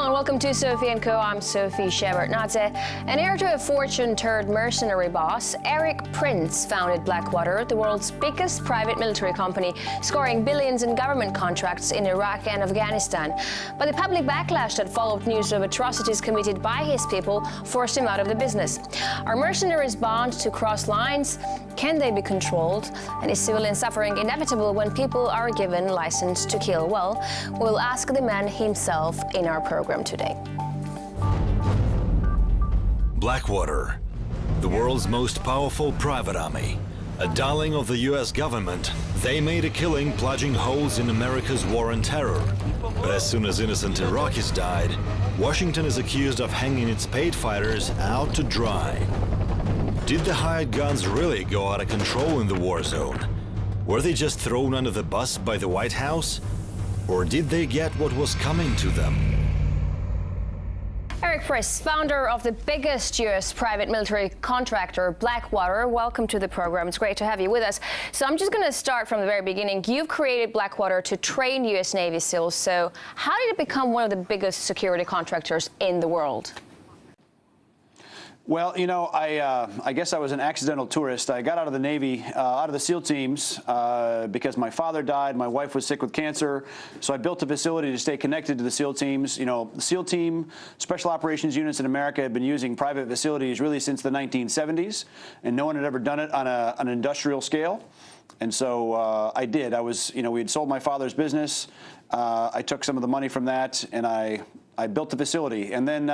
and welcome to Sophie & Co. I'm Sophie Shepard-Nadze. An heir to a fortune-turned mercenary boss, Erik Prince founded Blackwater, the world's biggest private military company, scoring billions in government contracts in Iraq and Afghanistan. But the public backlash that followed news of atrocities committed by his people forced him out of the business. Are mercenaries bound to cross lines? Can they be controlled? And is civilian suffering inevitable when people are given license to kill? Well, we'll ask the man himself in our program today. Blackwater, the world's most powerful private army. A darling of the US government, they made a killing plunging holes in America's war on terror. But as soon as innocent Iraqis died, Washington is accused of hanging its paid fighters out to dry. Did the hired guns really go out of control in the war zone? Were they just thrown under the bus by the White House? Or did they get what was coming to them? Erik Prince, founder of the biggest US private military contractor, Blackwater. Welcome to the program. It's great to have you with us. So I'm just going to start from the very beginning. You've created Blackwater to train US Navy SEALs. So how did it become one of the biggest security contractors in the world? Well, you know, I guess I was an accidental tourist. I got out of the Navy, out of the SEAL teams, because my father died, my wife was sick with cancer, so I built a facility to stay connected to the SEAL teams. You know, the SEAL team, special operations units in America have been using private facilities really since the 1970s, and no one had ever done it on an industrial scale. And so I did. We had sold my father's business. I took some of the money from that, and I built the facility. And then,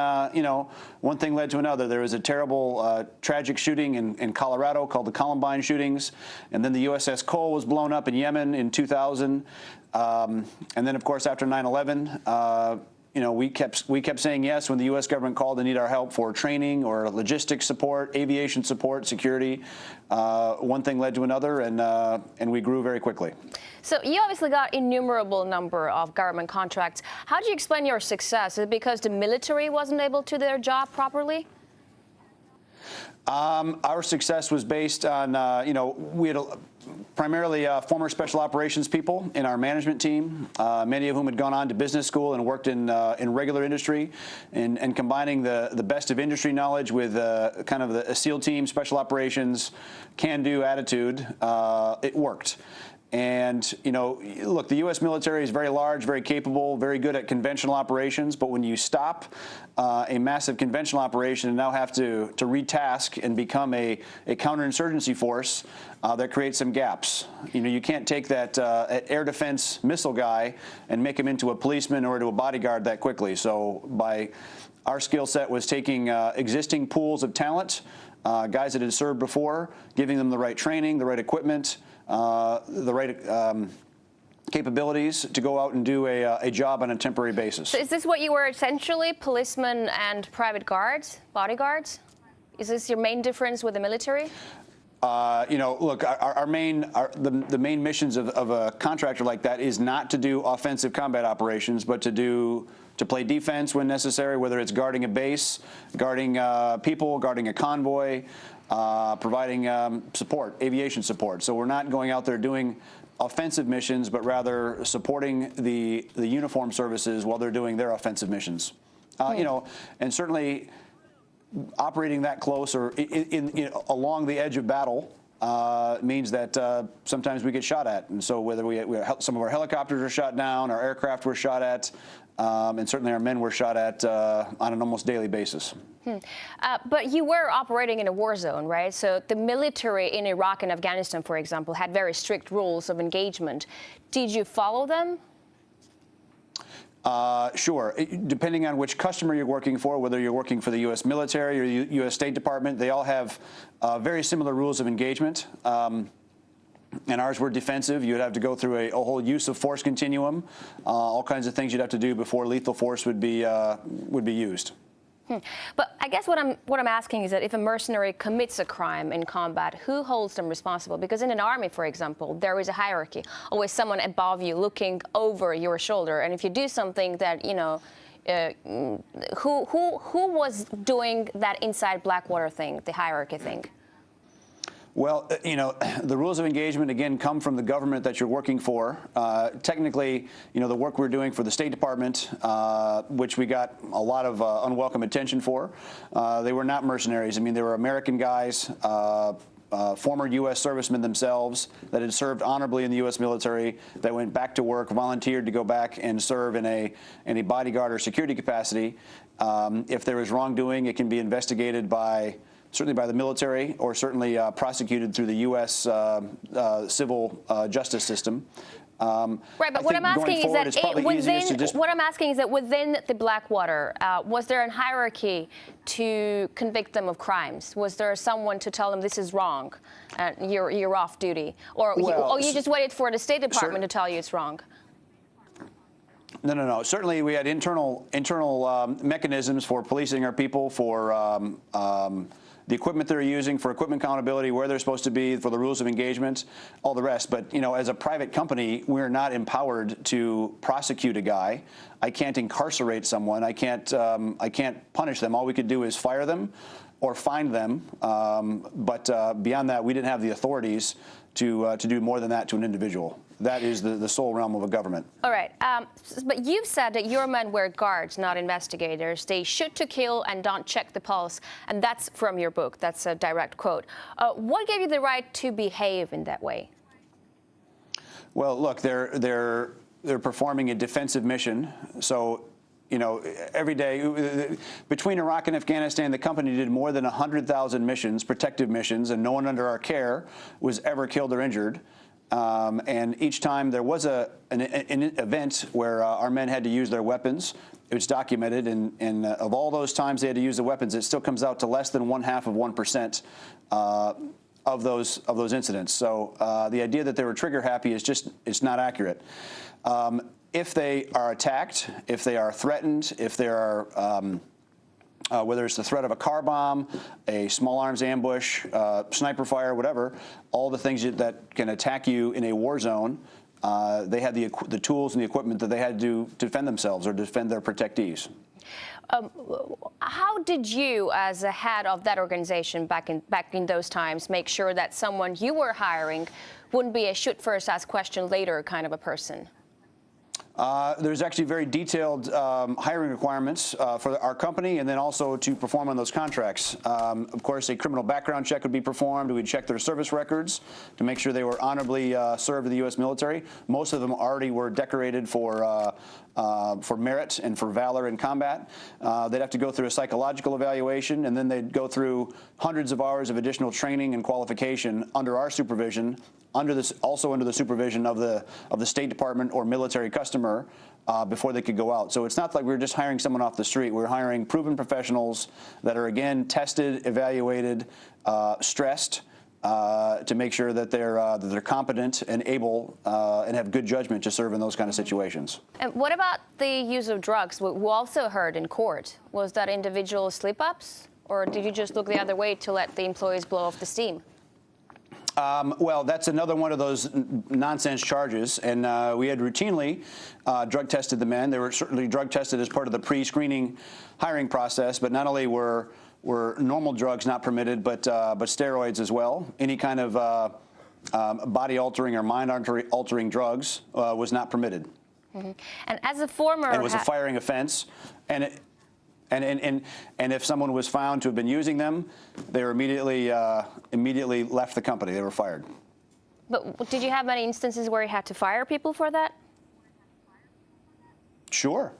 one thing led to another. There was a terrible, tragic shooting in Colorado called the Columbine shootings. And then the USS Cole was blown up in Yemen in 2000. And then, of course, after 9/11, we kept saying yes when the U.S. government called to need our help for training or logistics support, aviation support, security. One thing led to another, and we grew very quickly. So you obviously got innumerable number of government contracts. How do you explain your success? Is it because the military wasn't able to do their job properly? Our success was based on, we had primarily former special operations people in our management team, many of whom had gone on to business school and worked in regular industry, and combining the best of industry knowledge with kind of a SEAL team, special operations, can-do attitude. It worked. And, look, the U.S. military is very large, very capable, very good at conventional operations. But when you stop a massive conventional operation and now have to retask and become a counterinsurgency force, that creates some gaps. You can't take that air defense missile guy and make him into a policeman or into a bodyguard that quickly. So our skill set was taking existing pools of talent, guys that had served before, giving them the right training, the right equipment, the right capabilities to go out and do a job on a temporary basis. So is this what you were essentially, policemen and private guards, bodyguards? Is this your main difference with the military? Look, the main missions of a contractor like that is not to do offensive combat operations, but to play defense when necessary, whether it's guarding a base, guarding people, guarding a convoy, providing support, aviation support. So we're not going out there doing offensive missions, but rather supporting the uniform services while they're doing their offensive missions. And certainly operating that close or along the edge of battle means that sometimes we get shot at. And so whether some of our helicopters were shot down, our aircraft were shot at, and certainly our men were shot at on an almost daily basis. But you were operating in a war zone, right? So the military in Iraq and Afghanistan, for example, had very strict rules of engagement. Did you follow them? Sure. Depending on which customer you're working for, whether you're working for the U.S. military or U.S. State Department, they all have very similar rules of engagement. And ours were defensive. You'd have to go through a whole use of force continuum, all kinds of things you'd have to do before lethal force would be used. But I guess what I'm asking is that if a mercenary commits a crime in combat, who holds them responsible? Because in an army, for example, there is a hierarchy, always someone above you looking over your shoulder. And if you do something that, who was doing that inside Blackwater thing, the hierarchy thing? Well, the rules of engagement, again, come from the government that you're working for. Technically, the work we're doing for the State Department, which we got a lot of unwelcome attention for, they were not mercenaries. I mean, they were American guys, former U.S. servicemen themselves that had served honorably in the U.S. military, that went back to work, volunteered to go back and serve in a bodyguard or security capacity. If there is wrongdoing, it can be investigated certainly by the military, or certainly prosecuted through the U.S. Civil justice system. Right, but what I'm asking is that within the Blackwater, was there a hierarchy to convict them of crimes? Was there someone to tell them this is wrong, you're off duty, or you just waited for the State Department to tell you it's wrong? No. Certainly, we had internal mechanisms for policing our people, for the equipment they're using, for equipment accountability, where they're supposed to be, for the rules of engagement, all the rest. But as a private company, we're not empowered to prosecute a guy. I can't incarcerate someone. I can't punish them. All we could do is fire them or fine them. But beyond that, we didn't have the authorities to do more than that to an individual. That is the sole realm of a government. All right. But you've said that your men were guards, not investigators. They shoot to kill and don't check the pulse. And that's from your book. That's a direct quote. What gave you the right to behave in that way? Well, look, they're performing a defensive mission. So, every day between Iraq and Afghanistan, the company did more than 100,000 missions, protective missions, and no one under our care was ever killed or injured. And each time there was an event where our men had to use their weapons, it was documented. And of all those times they had to use the weapons, it still comes out to less than 0.5% of those incidents. So the idea that they were trigger happy it's not accurate. If they are attacked, if they are threatened, if there are whether it's the threat of a car bomb, a small arms ambush, sniper fire, whatever, all the things that can attack you in a war zone, they had the tools and the equipment that they had to defend themselves or defend their protectees. How did you, as a head of that organization back in those times, make sure that someone you were hiring wouldn't be a shoot first, ask question later kind of a person? There's actually very detailed hiring requirements for our company, and then also to perform on those contracts. Of course, a criminal background check would be performed. We'd check their service records to make sure they were honorably served in the U.S. military. Most of them already were decorated for merit and for valor in combat. They'd have to go through a psychological evaluation, and then they'd go through hundreds of hours of additional training and qualification under our supervision, also under the supervision of the State Department or military customer before they could go out. So it's not like we're just hiring someone off the street. We're hiring proven professionals that are, again, tested, evaluated, stressed, to make sure that they're competent and able and have good judgment to serve in those kind of situations. And what about the use of drugs? We also heard in court. Was that individual slip-ups, or did you just look the other way to let the employees blow off the steam? Well, that's another one of those nonsense charges, and we had routinely drug tested the men. They were certainly drug tested as part of the pre-screening hiring process, but not only were normal drugs not permitted, but steroids as well. Any kind of body-altering or mind-altering drugs was not permitted. Mm-hmm. And as a former... And it was a firing offense, and if someone was found to have been using them, they were immediately left the company. They were fired. But did you have many instances where you had to fire people for that? Sure.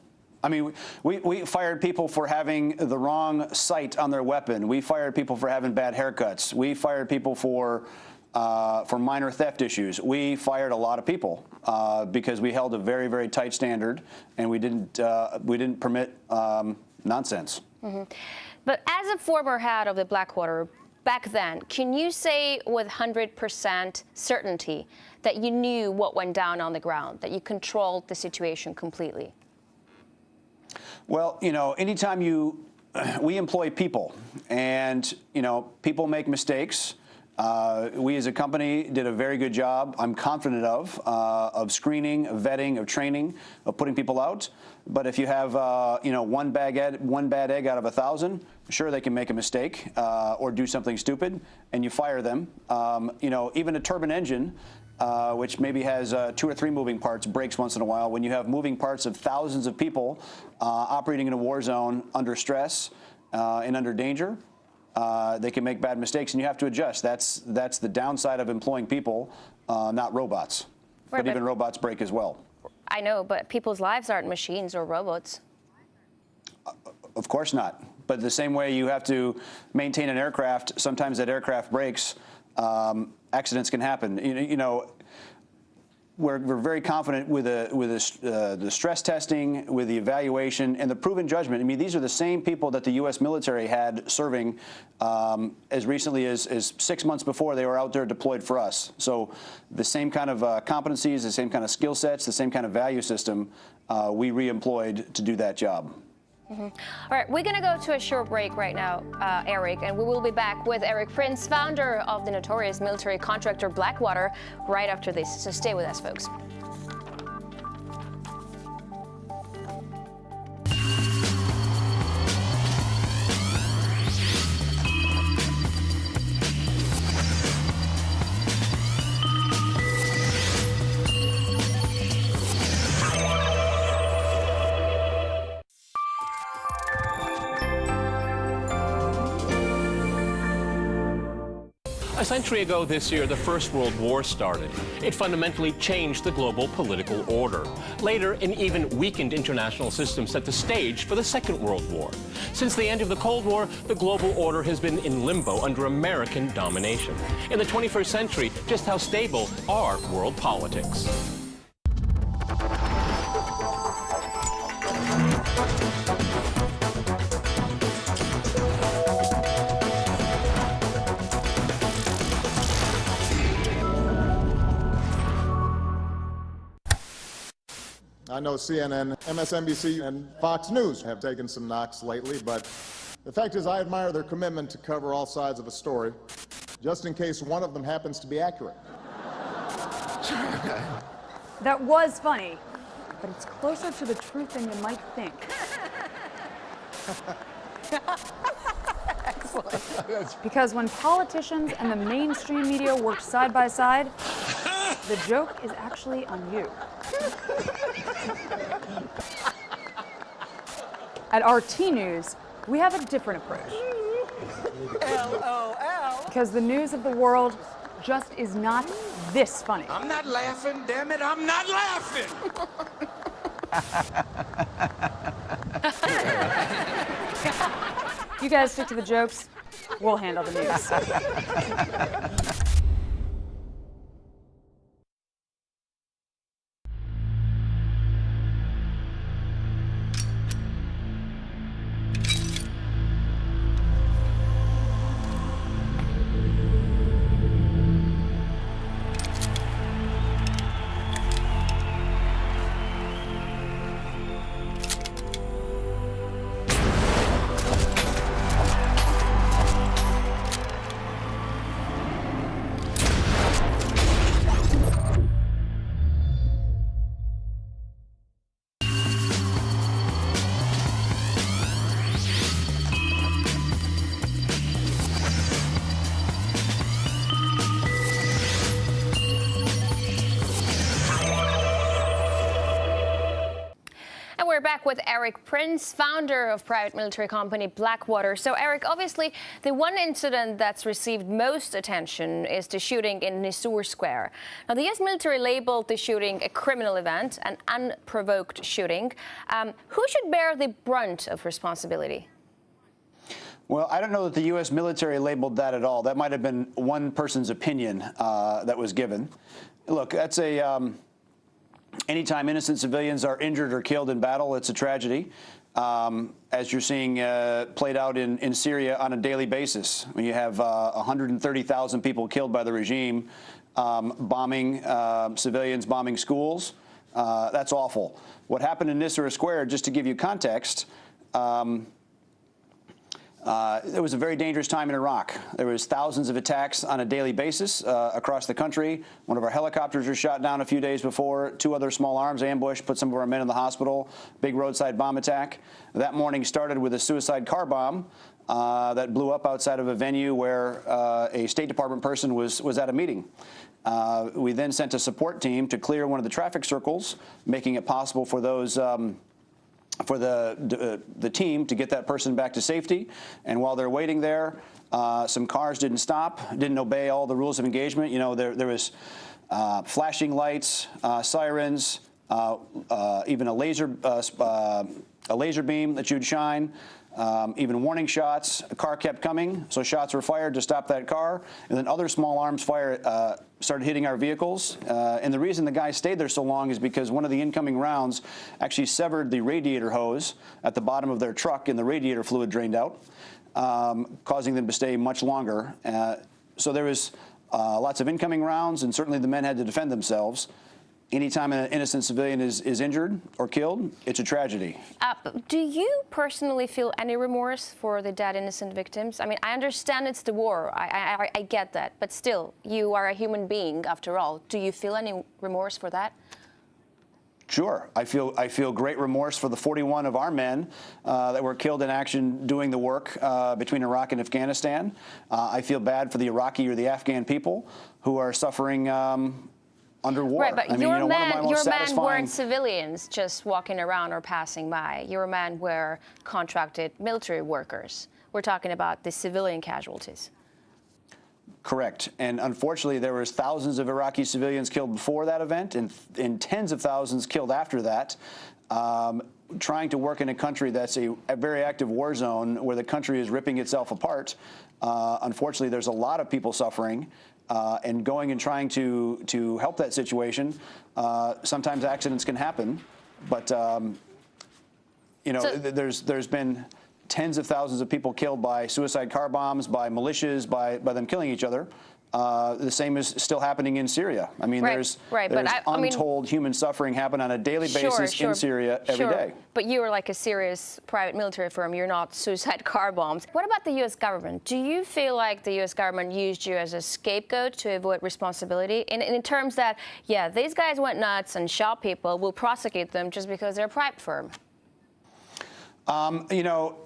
I mean, we fired people for having the wrong sight on their weapon. We fired people for having bad haircuts. We fired people for minor theft issues. We fired a lot of people because we held a very, very tight standard, and we didn't permit nonsense. Mm-hmm. But as a former head of the Blackwater back then, can you say with 100% certainty that you knew what went down on the ground, that you controlled the situation completely? Well, anytime we employ people, and people make mistakes. We as a company did a very good job, I'm confident of screening, of vetting, of training, of putting people out. But if you have, one bad egg out of 1,000, sure, they can make a mistake or do something stupid, and you fire them. Even a turbine engine, which maybe has 2 or 3 moving parts, breaks once in a while. When you have moving parts of thousands of people operating in a war zone under stress and under danger, they can make bad mistakes, and you have to adjust. That's the downside of employing people, not robots. Right, but even robots break as well. I know, but people's lives aren't machines or robots. Of course not. But the same way you have to maintain an aircraft, sometimes that aircraft breaks, accidents can happen. We're very confident with the stress testing, with the evaluation, and the proven judgment. I mean, these are the same people that the U.S. military had serving as recently as 6 months before they were out there deployed for us. So the same kind of competencies, the same kind of skill sets, the same kind of value system we re-employed to do that job. All right, we're going to go to a short break right now, Erik, and we will be back with Erik Prince, founder of the notorious military contractor Blackwater, right after this. So stay with us, folks. A century ago this year, the First World War started. It fundamentally changed the global political order. Later, an even weakened international system set the stage for the Second World War. Since the end of the Cold War, the global order has been in limbo under American domination. In the 21st century, just how stable are world politics? I know CNN, MSNBC, and Fox News have taken some knocks lately, but the fact is I admire their commitment to cover all sides of a story, just in case one of them happens to be accurate. That was funny, but it's closer to the truth than you might think. Because when politicians and the mainstream media work side by side, the joke is actually on you. At RT News, we have a different approach. LOL. Because the news of the world just is not this funny. I'm not laughing, damn it, I'm not laughing. You guys stick to the jokes, we'll handle the news. We're back with Erik Prince, founder of private military company Blackwater. So, Erik, obviously, the one incident that's received most attention is the shooting in Nisour Square. Now, the U.S. military labeled the shooting a criminal event, an unprovoked shooting. Who should bear the brunt of responsibility? Well, I don't know that the U.S. military labeled that at all. That might have been one person's opinion that was given. Look, that's a... anytime innocent civilians are injured or killed in battle, it's a tragedy, as you're seeing played out in Syria on a daily basis. When you have 130,000 people killed by the regime, bombing civilians, bombing schools, that's awful. What happened in Nisour Square, just to give you context, It was a very dangerous time in Iraq. There was thousands of attacks on a daily basis across the country. One of our helicopters was shot down a few days before. 2 other small arms ambushed, put some of our men in the hospital. Big roadside bomb attack. That morning started with a suicide car bomb that blew up outside of a venue where a State Department person was at a meeting. We then sent a support team to clear one of the traffic circles, making it possible for those for the team to get that person back to safety. And while they're waiting there, some cars didn't stop, didn't obey all the rules of engagement. You know, there was flashing lights, sirens, even a laser beam that you'd shine. Even warning shots. A car kept coming, so shots were fired to stop that car, and then other small arms fire started hitting our vehicles. And the reason the guy stayed there so long is because one of the incoming rounds actually severed the radiator hose at the bottom of their truck, and the radiator fluid drained out, causing them to stay much longer. So there was lots of incoming rounds, and certainly the men had to defend themselves. Anytime an innocent civilian is injured or killed, it's a tragedy. Do you personally feel any remorse for the dead innocent victims? I mean, I understand it's the war. I get that. But still, you are a human being after all. Do you feel any remorse for that? Sure. I feel great remorse for the 41 of our men that were killed in action doing the work between Iraq and Afghanistan. I feel bad for the Iraqi or the Afghan people who are suffering under war. Right, but I mean, your men satisfying... weren't civilians just walking around or passing by. Your men were contracted military workers. We're talking about the civilian casualties. Correct. And unfortunately, there was thousands of Iraqi civilians killed before that event and tens of thousands killed after that. Trying to work in a country that's a very active war zone where the country is ripping itself apart. Unfortunately, there's a lot of people suffering. And going and trying to help that situation, sometimes accidents can happen, but you know, there's been tens of thousands of people killed by suicide car bombs, by militias, by them killing each other. The same is still happening in Syria. I mean, there's untold human suffering happen on a daily basis in Syria every day. But you are like a serious private military firm. You're not suicide car bombs. What about the U.S. government? Do you feel like the U.S. government used you as a scapegoat to avoid responsibility? In terms that, yeah, these guys went nuts and shot people, we'll prosecute them just because they're a private firm. You know,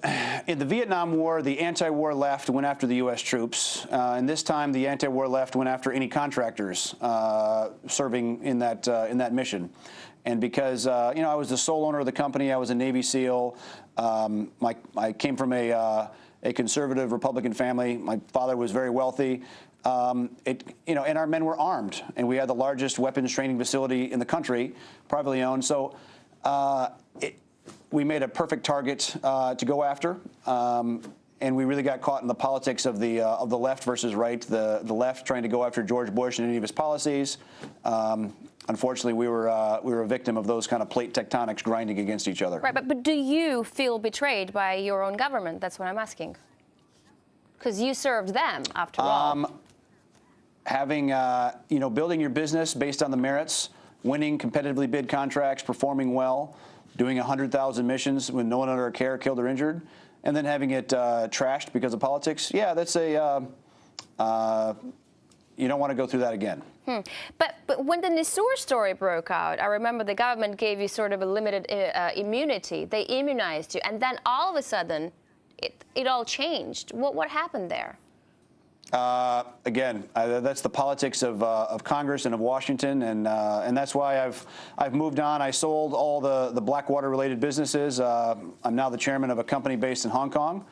in the Vietnam War, the anti-war left went after the U.S. troops, and this time the anti-war left went after any contractors serving in that mission. And because you know, I was the sole owner of the company, I was a Navy SEAL. I came from a conservative Republican family. My father was very wealthy. You know, and our men were armed, and we had the largest weapons training facility in the country, privately owned. So. We made a perfect target to go after, and we really got caught in the politics of the left versus right. The left trying to go after George Bush and any of his policies. Unfortunately, we were a victim of those kind of plate tectonics grinding against each other. Right, but do you feel betrayed by your own government? That's what I'm asking. Because you served them after all. Having you know, building your business based on the merits, winning competitively bid contracts, performing well. Doing 100,000 missions with no one under our care, killed or injured, and then having it trashed because of politics. Yeah, that's a you don't want to go through that again. But when the Nisur story broke out, I remember the government gave you sort of a limited immunity. They immunized you, and then all of a sudden, it all changed. What happened there? Again, that's the politics of Congress and of Washington, and that's why I've moved on. I sold all the Blackwater related businesses. I'm now the chairman of a company based in Hong Kong,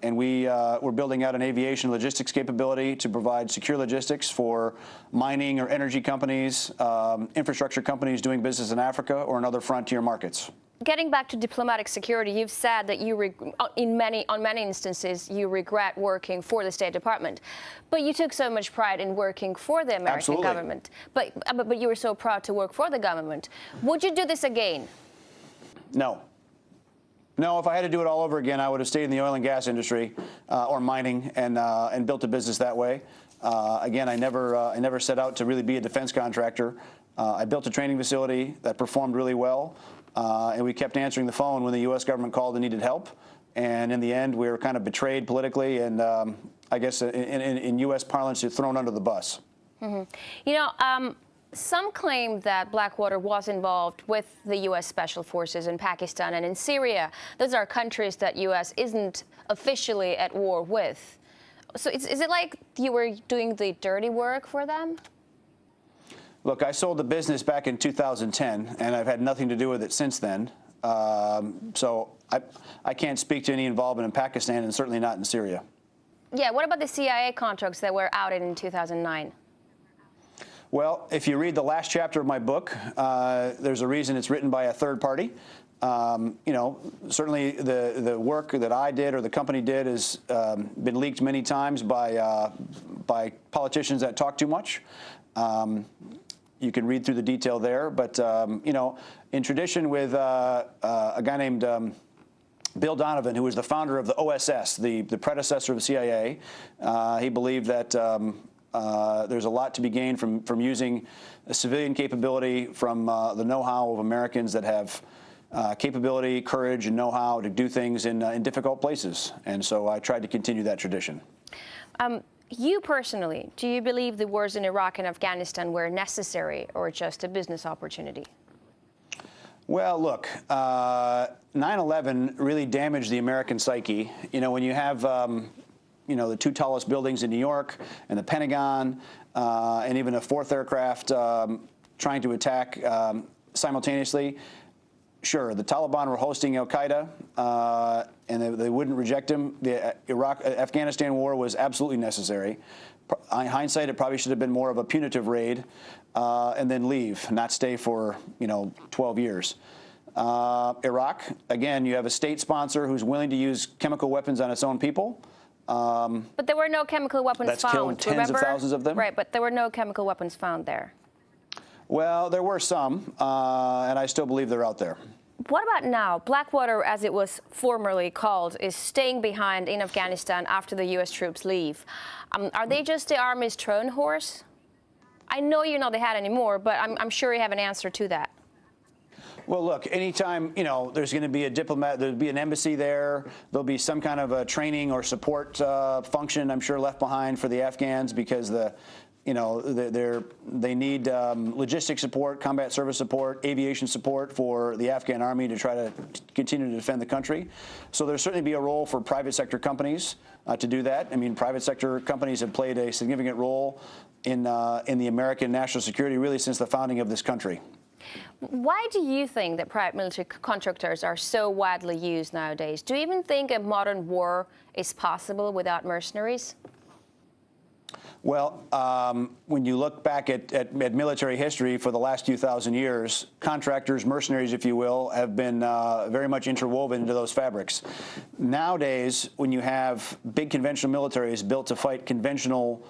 and we're building out an aviation logistics capability to provide secure logistics for mining or energy companies, infrastructure companies doing business in Africa or in other frontier markets. Getting back to diplomatic security, you've said that on many instances you regret working for the State Department, but you took so much pride in working for the American government. But you were so proud to work for the government. Would you do this again? No. No, if I had to do it all over again, I would have stayed in the oil and gas industry or mining and built a business that way. Again, I never set out to really be a defense contractor. I built a training facility that performed really well. And we kept answering the phone when the U.S. government called and needed help. And in the end, we were kind of betrayed politically, and I guess in U.S. parlance, you're thrown under the bus. Mm-hmm. You know, some claim that Blackwater was involved with the U.S. Special Forces in Pakistan and in Syria. Those are countries that U.S. isn't officially at war with. So is it like you were doing the dirty work for them? Look, I sold the business back in 2010, and I've had nothing to do with it since then. So I can't speak to any involvement in Pakistan, and certainly not in Syria. Yeah, what about the CIA contracts that were outed in 2009? Well, if you read the last chapter of my book, there's a reason it's written by a third party. You know, certainly the work that I did or the company did has been leaked many times by politicians that talk too much. You can read through the detail there, but you know, in tradition with a guy named Bill Donovan, who was the founder of the OSS, the predecessor of the CIA, he believed that there's a lot to be gained from using a civilian capability from the know-how of Americans that have capability, courage, and know-how to do things in difficult places. And so I tried to continue that tradition. You personally, do you believe the wars in Iraq and Afghanistan were necessary or just a business opportunity? Well, look, 9/11 really damaged the American psyche. You know, when you have, you know, the two tallest buildings in New York and the Pentagon and even a fourth aircraft trying to attack simultaneously, sure, the Taliban were hosting al-Qaeda, and they wouldn't reject him. The Afghanistan war was absolutely necessary. In hindsight, it probably should have been more of a punitive raid and then leave, not stay for, you know, 12 years. Iraq, again, you have a state sponsor who's willing to use chemical weapons on its own people. But there were no chemical weapons found. That's killed tens of thousands of them. Right, but there were no chemical weapons found there. Well, there were some, and I still believe they're out there. What about now? Blackwater, as it was formerly called, is staying behind in Afghanistan after the U.S. troops leave. Are they just the Army's Trojan horse? I know you're not the hat anymore, but I'm sure you have an answer to that. Well, look, anytime, you know, there's going to be a diplomat, there'll be an embassy there, there'll be some kind of a training or support function, I'm sure, left behind for the Afghans because you know, they need logistic support, combat service support, aviation support for the Afghan army to try to continue to defend the country. So there'll certainly be a role for private sector companies to do that. I mean, private sector companies have played a significant role in the American national security really since the founding of this country. Why do you think that private military contractors are so widely used nowadays? Do you even think a modern war is possible without mercenaries? Well, when you look back at military history for the last few thousand years, contractors, mercenaries, if you will, have been very much interwoven into those fabrics. Nowadays, when you have big conventional militaries built to fight conventional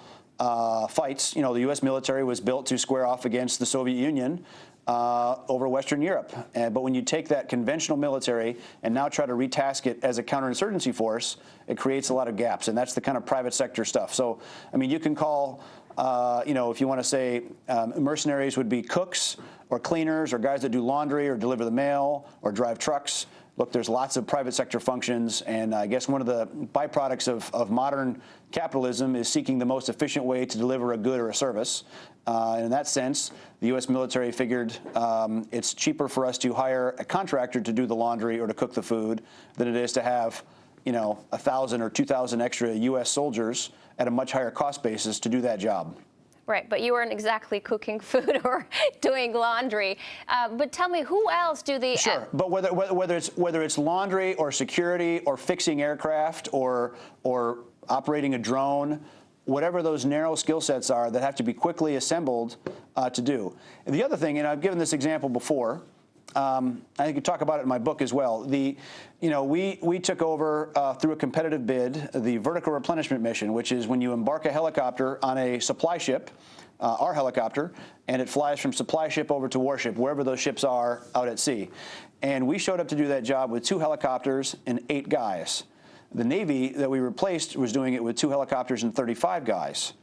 fights, you know, the U.S. military was built to square off against the Soviet Union over Western Europe. But when you take that conventional military and now try to retask it as a counterinsurgency force, it creates a lot of gaps, and that's the kind of private sector stuff. So, I mean, you can call, you know, if you want to say mercenaries would be cooks or cleaners or guys that do laundry or deliver the mail or drive trucks. Look, there's lots of private sector functions, and I guess one of the byproducts of modern capitalism is seeking the most efficient way to deliver a good or a service. And in that sense, the U.S. military figured it's cheaper for us to hire a contractor to do the laundry or to cook the food than it is to have, you know, 1,000 or 2,000 extra U.S. soldiers at a much higher cost basis to do that job. Right, but you weren't exactly cooking food or doing laundry. But tell me, who else do the... Sure, but whether it's laundry or security or fixing aircraft or operating a drone, whatever those narrow skill sets are that have to be quickly assembled to do. And the other thing, and I've given this example before, I could talk about it in my book as well. You know, we took over through a competitive bid the vertical replenishment mission, which is when you embark a helicopter on a supply ship, our helicopter, and it flies from supply ship over to warship, wherever those ships are out at sea. And we showed up to do that job with 2 helicopters and 8 guys. The Navy that we replaced was doing it with 2 helicopters and 35 guys.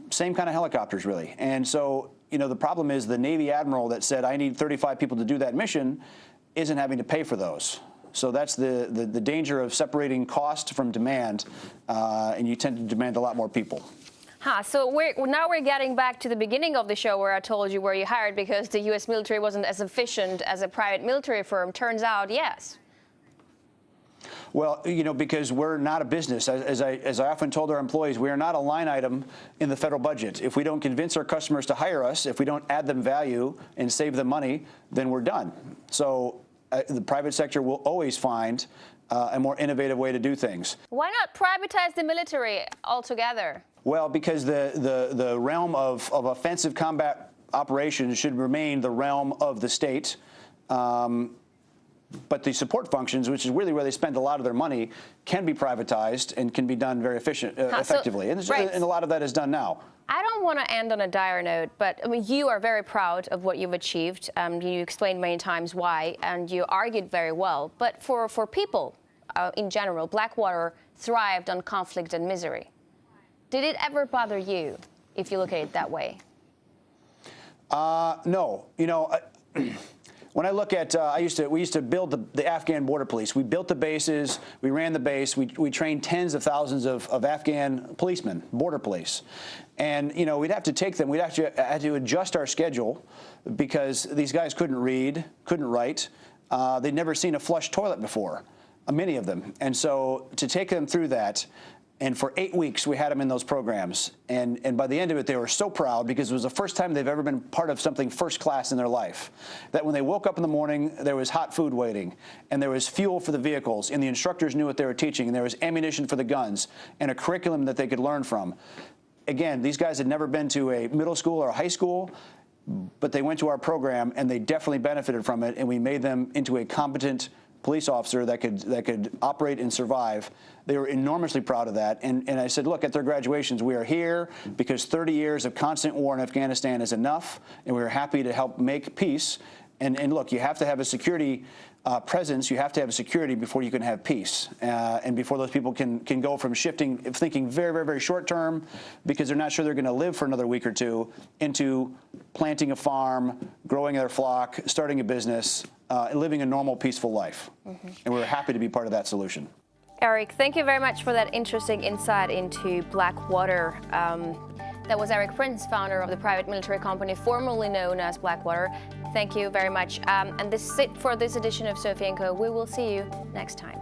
Same kind of helicopters, really. And so, you know, the problem is the Navy admiral that said, I need 35 people to do that mission, isn't having to pay for those. So that's the danger of separating cost from demand, and you tend to demand a lot more people. So now we're getting back to the beginning of the show where I told you where you hired because the U.S. military wasn't as efficient as a private military firm. Turns out, yes. Well, because we're not a business. As I often told our employees, we are not a line item in the federal budget. If we don't convince our customers to hire us, if we don't add them value and save them money, then we're done. So the private sector will always find a more innovative way to do things. Why not privatize the military altogether? Well, because the realm of offensive combat operations should remain the realm of the state. But the support functions, which is really where they spend a lot of their money, can be privatized and can be done very effectively. And a lot of that is done now. I don't want to end on a dire note, but I mean, you are very proud of what you've achieved. You explained many times why, and you argued very well. But for people in general, Blackwater thrived on conflict and misery. Did it ever bother you, if you look at it that way? No. When I look at, we used to build the Afghan border police. We built the bases, we ran the base, we trained tens of thousands of Afghan policemen, border police. And, we'd have to take them, had to adjust our schedule because these guys couldn't read, couldn't write. They'd never seen a flush toilet before, many of them. And so to take them through that, and for 8 weeks, we had them in those programs. And by the end of it, they were so proud because it was the first time they've ever been part of something first class in their life. That when they woke up in the morning, there was hot food waiting, and there was fuel for the vehicles, and the instructors knew what they were teaching, and there was ammunition for the guns, and a curriculum that they could learn from. Again, these guys had never been to a middle school or a high school, but they went to our program, and they definitely benefited from it, and we made them into a competent police officer that could operate and survive. They were enormously proud of that. And I said, look, at their graduations, we are here because 30 years of constant war in Afghanistan is enough, and we're happy to help make peace. And look, you have to have a security presence. You have to have security before you can have peace, and before those people can go from thinking very, very, very short term because they're not sure they're going to live for another week or two, into planting a farm, growing their flock, starting a business, and living a normal, peaceful life. Mm-hmm. And we're happy to be part of that solution. Erik, thank you very much for that interesting insight into Blackwater. That was Erik Prince, founder of the private military company formerly known as Blackwater. Thank you very much. And this is it for this edition of Sophie & Co. We will see you next time.